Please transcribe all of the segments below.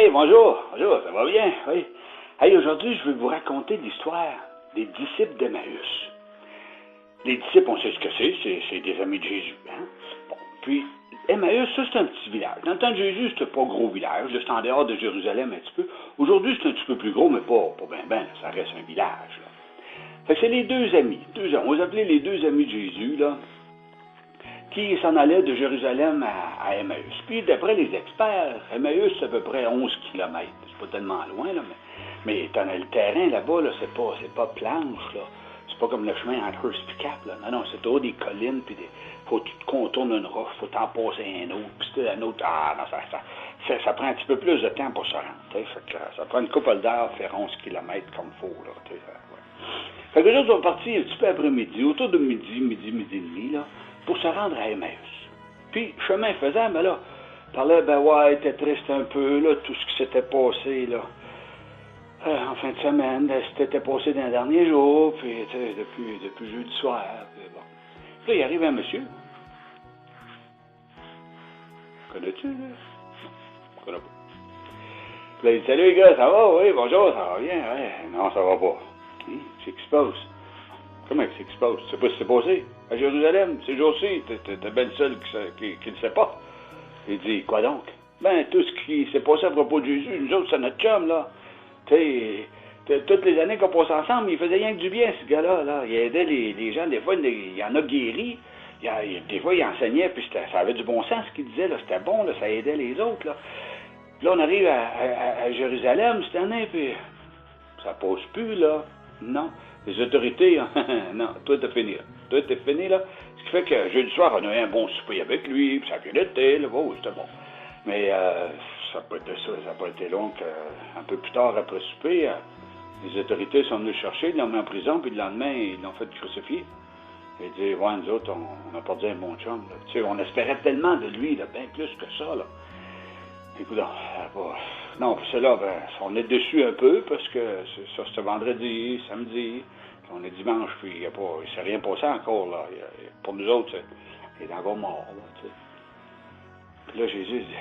Oui, bonjour. Bonjour, ça va bien? Oui. Hey, aujourd'hui, je vais vous raconter l'histoire des disciples d'Emmaüs. Les disciples, on sait ce que c'est des amis de Jésus. Hein? Bon, puis, Emmaüs, ça, c'est un petit village. Dans le temps de Jésus, c'était pas un gros village. C'était en dehors de Jérusalem un petit peu. Aujourd'hui, c'est un petit peu plus gros, mais pas ben, ça reste un village. Là. Fait que c'est les deux amis. On les appelait les deux amis de Jésus, là, qui s'en allaient de Jérusalem à Emmaüs. Puis, d'après les experts, Emmaüs, c'est à peu près 11 kilomètres. C'est pas tellement loin, là, mais le terrain là-bas, là, c'est pas planche, là. C'est pas comme le chemin entre Hearst et Cap, là. Non, c'est toujours des collines, puis faut que tu contournes une roche, faut t'en passer un autre, puis c'est un autre. Ah, non, ça prend un petit peu plus de temps pour se rendre. Fait que ça prend une couple d'heures, faire 11 kilomètres comme il faut, là. Ouais. Fait que les autres sont partis un petit peu après-midi, autour de midi et demi, là, pour se rendre à Emmaüs. Puis, chemin faisant, ben là, parlait, ben ouais, était triste un peu, là, tout ce qui s'était passé, là. En fin de semaine, c'était passé dans les derniers jours, puis, tu sais, depuis jeudi soir, puis bon. Puis là, il arrive un monsieur. Connais-tu, là? Non, je connais pas. Puis là, il dit, salut les gars, ça va? Oui, bonjour, ça va bien? Ouais, non, ça va pas. C'est qui se passe? Comment c'est qui se passe? Tu sais pas ce qui s'est passé? À Jérusalem, ces jours-ci, t'es bien le seul qui ne sait pas. Il dit, quoi donc? Ben, tout ce qui s'est passé à propos de Jésus, nous autres, c'est notre chum, là. Tu sais, toutes les années qu'on passe ensemble, il faisait rien que du bien, ce gars-là. Là. Il aidait les gens, des fois, il y en a guéri. Des fois, il enseignait, puis ça avait du bon sens ce qu'il disait, là. C'était bon, là, ça aidait les autres, là. Puis là, on arrive à Jérusalem cette année, puis ça passe plus, là. Non. Les autorités, non, tout est fini, là. Tout est fini, là. Ce qui fait que jeudi soir, on a eu un bon souper avec lui, puis ça a bien été, là. Oh, c'était bon. Mais ça n'a pas été ça, ça n'a pas été long. Un peu plus tard, après souper, les autorités sont venues le chercher, ils l'ont mis en prison, puis le lendemain, ils l'ont fait crucifier. Ils disent, ouais, nous autres, on a perdu un bon chum. Tu sais, on espérait tellement de lui, là, bien plus que ça, là. Écoute, non, puis c'est là, ben, on est déçus un peu, parce que c'est vendredi, samedi, puis on est dimanche, puis il ne s'est rien passé encore, là. Pour nous autres, il est encore mort, là, tu sais. Puis là, Jésus dit,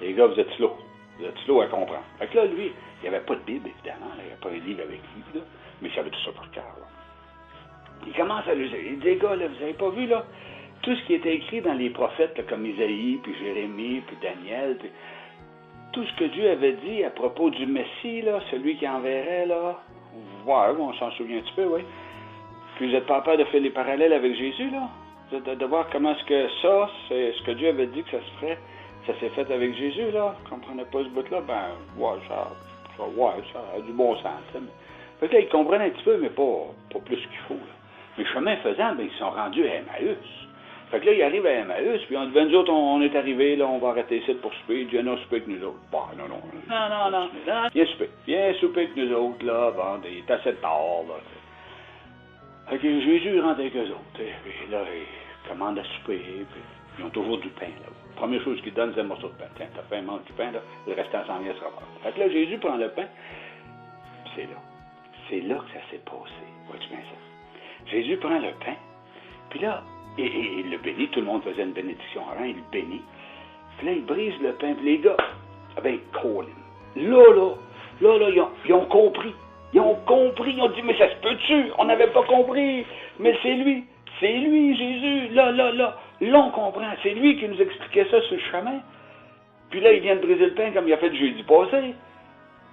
les gars, vous êtes slow. Vous êtes slow à comprendre. Fait que là, lui, il n'y avait pas de Bible, évidemment. Il n'y avait pas un livre avec lui, là. Mais il savait tout ça par cœur, là. Il commence à lui dire, il dit, les gars, là, vous n'avez pas vu, là, tout ce qui était écrit dans les prophètes, là, comme Isaïe, puis Jérémie, puis Daniel, puis tout ce que Dieu avait dit à propos du Messie, là, celui qui enverrait, là. Ouais, on s'en souvient un petit peu, oui. Puis vous n'êtes pas peur de faire les parallèles avec Jésus, là? De voir comment est-ce que ça, c'est ce que Dieu avait dit que ça se ferait, ça s'est fait avec Jésus, là. Vous ne comprenez pas ce bout-là? Ben, ouais, ça a du bon sens. Fait que là, ils comprennent un petit peu, mais pas plus qu'il faut, là. Mais chemin faisant, ben, ils sont rendus à Emmaüs. Fait que là, ils arrivent à Emmaüs, puis on dit, ben, nous autres, on est arrivés, là, on va arrêter ici pour souper. Il dit, non, souper avec nous autres. Bon, non. Viens souper avec nous autres, là. Bon, il est assez tard, là. Fait que Jésus rentre avec eux autres. Puis là, il commande à souper, puis ils ont toujours du pain, là. La première chose qu'ils donnent, c'est un morceau de pain. Tiens, t'as faim, mange du pain, là. Le restant s'en vient, sera pas. Fait que là, Jésus prend le pain, puis c'est là. C'est là que ça s'est passé. Vois-tu bien ça? Jésus prend le pain, puis là, et il le bénit. Tout le monde faisait une bénédiction avant, il le bénit. Puis là, il brise le pain, puis les gars, ben, Colin. Là, ils ont compris. Ils ont compris, ils ont dit, mais ça se peut-tu? On n'avait pas compris. Mais c'est lui, Jésus. Là, on comprend. C'est lui qui nous expliquait ça sur le chemin. Puis là, il vient de briser le pain comme il a fait jeudi passé.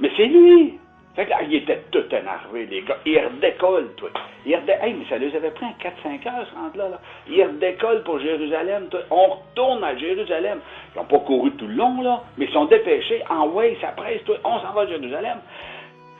Mais c'est lui. Fait que là, il était tout énervé, les gars. Il redécolle, toi. Hey, mais ça les avait pris en 4-5 heures, ce rentre-là. Il redécolle pour Jérusalem, toi. On retourne à Jérusalem. Ils n'ont pas couru tout le long, là, mais ils sont dépêchés. En ouais, ça presse, toi. On s'en va à Jérusalem.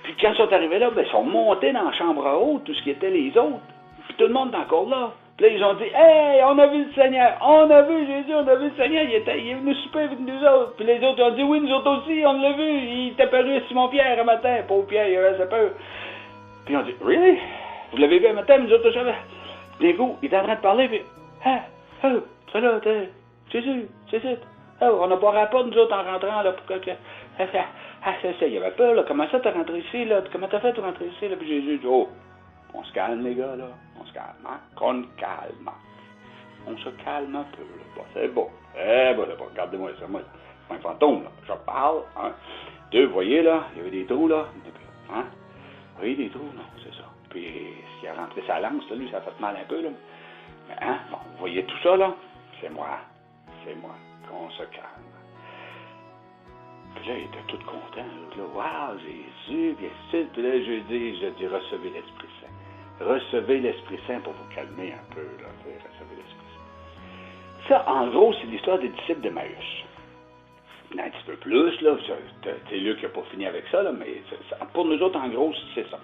Puis quand ils sont arrivés là, ben, ils sont montés dans la chambre à eau, tout ce qui était les autres. Puis tout le monde est encore là. Puis là, ils ont dit, hey, on a vu le Seigneur. On a vu Jésus, on a vu le Seigneur. Il est venu souper avec nous autres. Puis les autres ont dit, oui, nous autres aussi, on l'a vu. Il est apparu à Simon-Pierre un matin. Pauvre Pierre, il avait assez peur. Puis ils ont dit, really? Vous l'avez vu un matin, nous autres, jamais. D'un coup, il est en train de parler, puis, ça là, Jésus, c'est ça. On n'a pas rapport, nous autres, en rentrant, là, pour que... c'est ça, il avait peur, là. Comment ça, t'es rentré ici, là? Comment t'as fait de rentrer ici, là? Puis Jésus dit, oh, on se calme, les gars, là. On se calme, hein? Qu'on calme. On se calme un peu, là. Bon, c'est bon. C'est bon. Regardez-moi ça, moi. pas un fantôme, là. Je parle. 1, 2, vous voyez, là, il y avait des trous, là. Hein? Vous voyez des trous? Non, c'est ça. Puis, s'il a rentré sa lance, là, lui, ça a fait mal un peu, là. Mais, hein? Bon, vous voyez tout ça, là? C'est moi. C'est moi. Qu'on se calme. Puis là, il était tout content. Là, wow, Jésus, bien sûr. Puis là, je dis, recevez l'Esprit Saint. Recevez l'Esprit Saint pour vous calmer un peu, là. Recevez l'Esprit Saint. Ça, en gros, c'est l'histoire des disciples d'Emmaüs. Un petit peu plus, là. C'est Luc qui n'a pas fini avec ça, là, mais pour nous autres, en gros, c'est ça.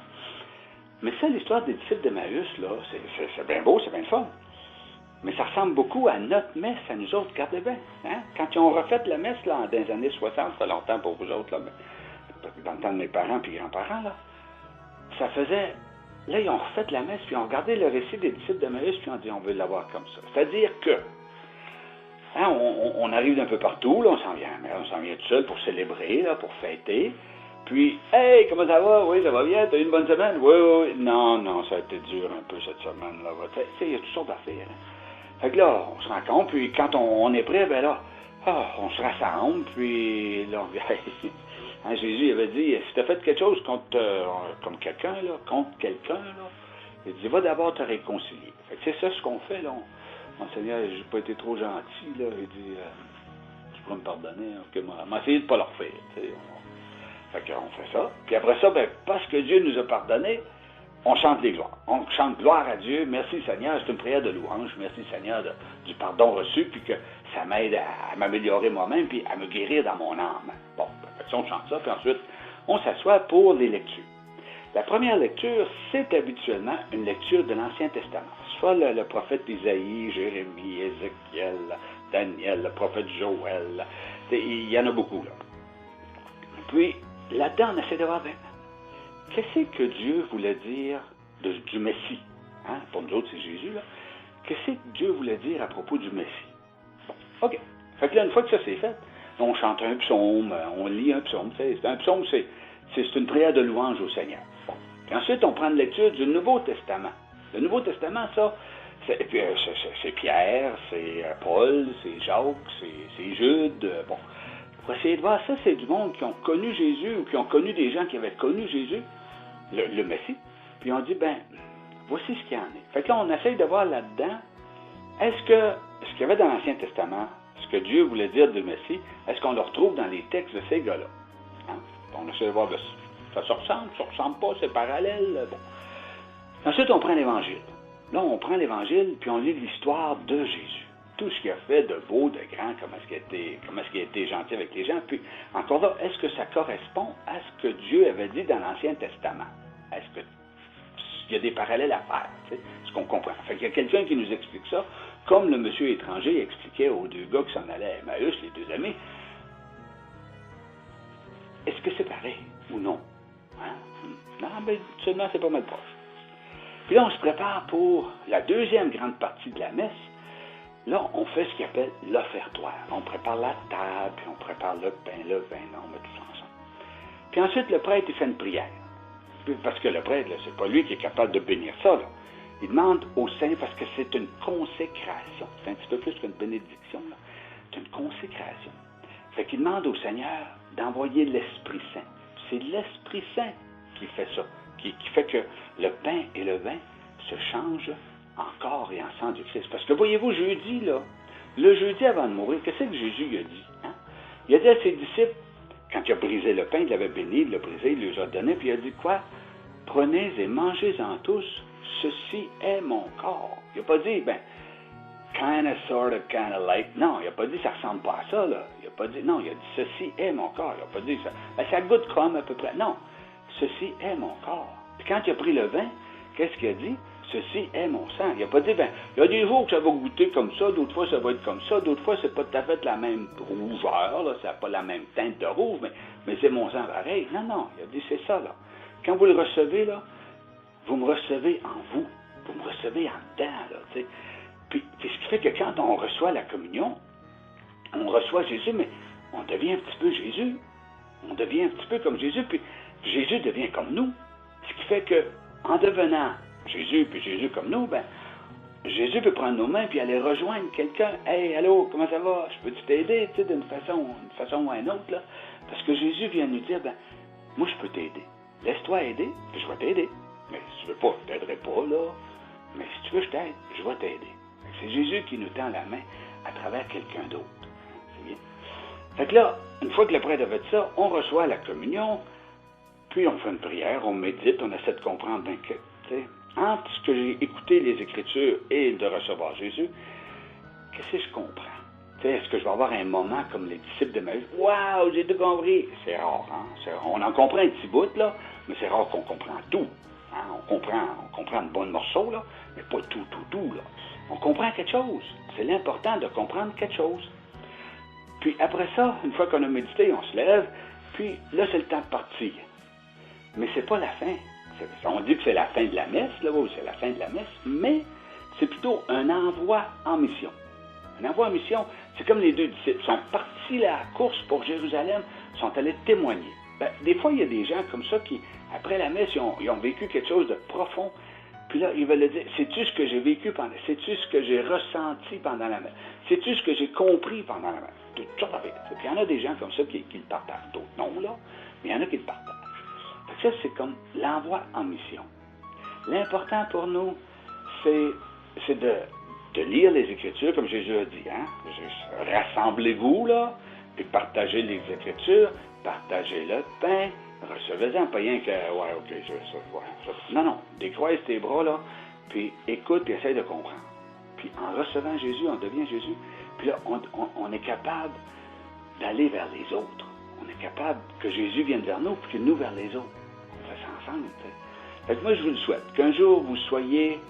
Mais ça, l'histoire des disciples d'Emmaüs, là, c'est bien beau, c'est bien fun. Mais ça ressemble beaucoup à notre messe, à nous autres, regardez bien. Hein? Quand ils ont refait la messe, là, dans les années 60, ça fait longtemps pour vous autres, là, mais dans le temps de mes parents et grands-parents, là, ça faisait... Là, ils ont refait la messe, puis ils ont regardé le récit des disciples d'Emmaüs, puis ils ont dit, on veut l'avoir comme ça. C'est-à-dire que, hein, on arrive d'un peu partout, là, on s'en vient tout seul pour célébrer, là, pour fêter. Puis, hey, comment ça va? Oui, ça va bien? T'as eu une bonne semaine? Oui, oui. Non, ça a été dur un peu cette semaine, là. Tu sais, il y a toutes sortes d'affaires, hein. Fait que là, on se rencontre, puis quand on est prêt, ben là, on se rassemble, puis là, hein, Jésus avait dit, si tu as fait quelque chose contre quelqu'un, là, il dit, va d'abord te réconcilier. Fait que c'est ça ce qu'on fait, là. Mon Seigneur, j'ai pas été trop gentil, là. Il dit, tu pourrais me pardonner, ok, m'a essayé de pas le refaire, tu sais. Fait qu'on fait ça. Puis après ça, ben, parce que Dieu nous a pardonné, on chante les gloires. On chante gloire à Dieu. Merci Seigneur. C'est une prière de louange. Merci Seigneur du pardon reçu, puis que ça m'aide à m'améliorer moi-même, puis à me guérir dans mon âme. Bon, on chante ça, puis ensuite, on s'assoit pour les lectures. La première lecture, c'est habituellement une lecture de l'Ancien Testament. Soit le prophète Isaïe, Jérémie, Ézéchiel, Daniel, le prophète Joël. Il y en a beaucoup, là. Puis, là-dedans, on essaie de voir, qu'est-ce que Dieu voulait dire du Messie? Hein? Pour nous autres, c'est Jésus, là. Qu'est-ce que Dieu voulait dire à propos du Messie? Bon, OK. Fait que là, une fois que ça c'est fait, on chante un psaume, on lit un psaume. Un psaume, c'est une prière de louange au Seigneur. Bon. Puis ensuite, on prend une lecture du Nouveau Testament. Le Nouveau Testament, ça, c'est Pierre, c'est Paul, c'est Jacques, c'est Jude. Bon. Pour essayer de voir ça, c'est du monde qui ont connu Jésus ou qui ont connu des gens qui avaient connu Jésus, le Messie, puis on dit, ben, voici ce qu'il y en est. Fait que là, on essaye de voir là-dedans, est-ce qu'il y avait dans l'Ancien Testament, ce que Dieu voulait dire du Messie, est-ce qu'on le retrouve dans les textes de ces gars-là? Hein? On essaie de voir, ben, ça se ressemble pas, c'est parallèle. Bon. Ensuite, on prend l'Évangile. Là, on prend l'Évangile, puis on lit l'histoire de Jésus. Tout ce qu'il a fait de beau, de grand, comment est-ce qu'il a été gentil avec les gens. Puis, encore là, est-ce que ça correspond à ce que Dieu avait dit dans l'Ancien Testament? Est-ce qu'il y a des parallèles à faire? Tu sais, ce qu'on comprend. Fait qu'il y a quelqu'un qui nous explique ça, comme le monsieur étranger expliquait aux deux gars qui s'en allaient à Emmaüs, les deux amis. Est-ce que c'est pareil ou non? Hein? Non, mais seulement c'est pas mal proche. Puis là, on se prépare pour la deuxième grande partie de la messe. Là, on fait ce qu'il appelle l'offertoire. On prépare la table, puis on prépare le pain, le vin, là, on met tout ça ensemble. Puis ensuite, le prêtre, il fait une prière. Parce que le prêtre, là, c'est pas lui qui est capable de bénir ça, là. Il demande au Seigneur, parce que c'est une consécration. C'est un petit peu plus qu'une bénédiction, là. C'est une consécration. Fait qu'il demande au Seigneur d'envoyer l'Esprit Saint. C'est l'Esprit Saint qui fait ça, qui fait que le pain et le vin se changent en corps et en sang du Christ. Parce que voyez-vous, jeudi, là, le jeudi avant de mourir, qu'est-ce que Jésus il a dit? Hein? Il a dit à ses disciples, quand il a brisé le pain, il l'avait béni, il l'a brisé, il lui a donné, puis il a dit quoi? Prenez et mangez-en tous, ceci est mon corps. Il n'a pas dit, kinda, sort of, kinda like. Non, il n'a pas dit ça ressemble pas à ça, là. Il n'a pas dit, non, il a dit ceci est mon corps. Il n'a pas dit ça. Ça goûte comme à peu près. Non, ceci est mon corps. Puis quand il a pris le vin, qu'est-ce qu'il a dit? Ceci est mon sang. Il n'a pas dit, il y a des jours que ça va goûter comme ça, d'autres fois ça va être comme ça, d'autres fois c'est pas tout à fait la même rougeur, là, ça n'a pas la même teinte de rouge, mais c'est mon sang pareil. Non, il a dit c'est ça, là. Quand vous le recevez, là, vous me recevez en vous, vous me recevez en dedans, là, tu sais. Puis ce qui fait que quand on reçoit la communion, on reçoit Jésus, mais on devient un petit peu Jésus. On devient un petit peu comme Jésus, puis Jésus devient comme nous. Ce qui fait que, en devenant Jésus, puis Jésus comme nous, Jésus peut prendre nos mains puis aller rejoindre quelqu'un. Hey, allô, comment ça va? Je peux t'aider, tu sais, d'une façon ou d'une autre, là. Parce que Jésus vient nous dire, ben, moi, je peux t'aider. Laisse-toi aider, puis je vais t'aider. Mais si tu veux pas, je t'aiderai pas, là. Mais si tu veux, je t'aide, je vais t'aider. C'est Jésus qui nous tend la main à travers quelqu'un d'autre. C'est bien. Fait que là, une fois que le prêtre a fait ça, on reçoit la communion, puis on fait une prière, on médite, on essaie de comprendre bien que, tu sais, entre ce que j'ai écouté les Écritures et de recevoir Jésus, qu'est-ce que je comprends? Tu sais, est-ce que je vais avoir un moment comme les disciples de Marie? Waouh, j'ai tout compris! C'est rare, hein? On en comprend un petit bout, là, mais c'est rare qu'on comprend tout. Hein? On comprend une bonne morceau, là, mais pas tout, là. On comprend quelque chose. C'est l'important de comprendre quelque chose. Puis après ça, une fois qu'on a médité, on se lève, puis là, c'est le temps de partir. Mais c'est pas la fin. On dit que c'est la fin de la messe, là, oui, c'est la fin de la messe, mais c'est plutôt un envoi en mission. Un envoi en mission, c'est comme les deux disciples. Ils sont partis à la course pour Jérusalem, sont allés témoigner. Ben, des fois, il y a des gens comme ça qui, après la messe, ils ont vécu quelque chose de profond. Puis là, ils veulent le dire, sais-tu ce que j'ai vécu pendant, sais-tu ce que j'ai ressenti pendant la messe? Sais-tu ce que j'ai compris pendant la messe? Tout ça avec. Puis il y en a des gens comme ça qui le partagent. D'autres non, là, mais il y en a qui le partagent. Fait que ça, c'est comme l'envoi en mission. L'important pour nous, c'est de lire les Écritures, comme Jésus a dit, hein? Rassemblez-vous, là, puis partagez les Écritures, partagez le pain, recevez-en, pas rien que, ouais, ok, Non, décroise tes bras, là, puis écoute, puis essaye de comprendre. Puis en recevant Jésus, on devient Jésus, puis là, on est capable d'aller vers les autres. On est capable que Jésus vienne vers nous, puis que nous vers les autres. On fait ça ensemble, tu sais. Fait que moi, je vous le souhaite, qu'un jour, vous soyez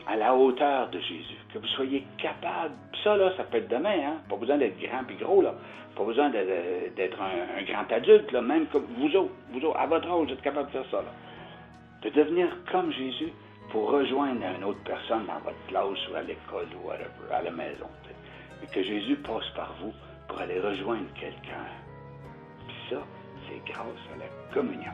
à la hauteur de Jésus, que vous soyez capable, ça là, ça peut être demain, hein, pas besoin d'être grand puis gros, là, pas besoin d'être un grand adulte, là, même comme vous autres, à votre âge, vous êtes capable de faire ça, là. De devenir comme Jésus pour rejoindre une autre personne dans votre classe ou à l'école ou whatever, à la maison, et que Jésus passe par vous pour aller rejoindre quelqu'un. Puis ça, c'est grâce à la communion.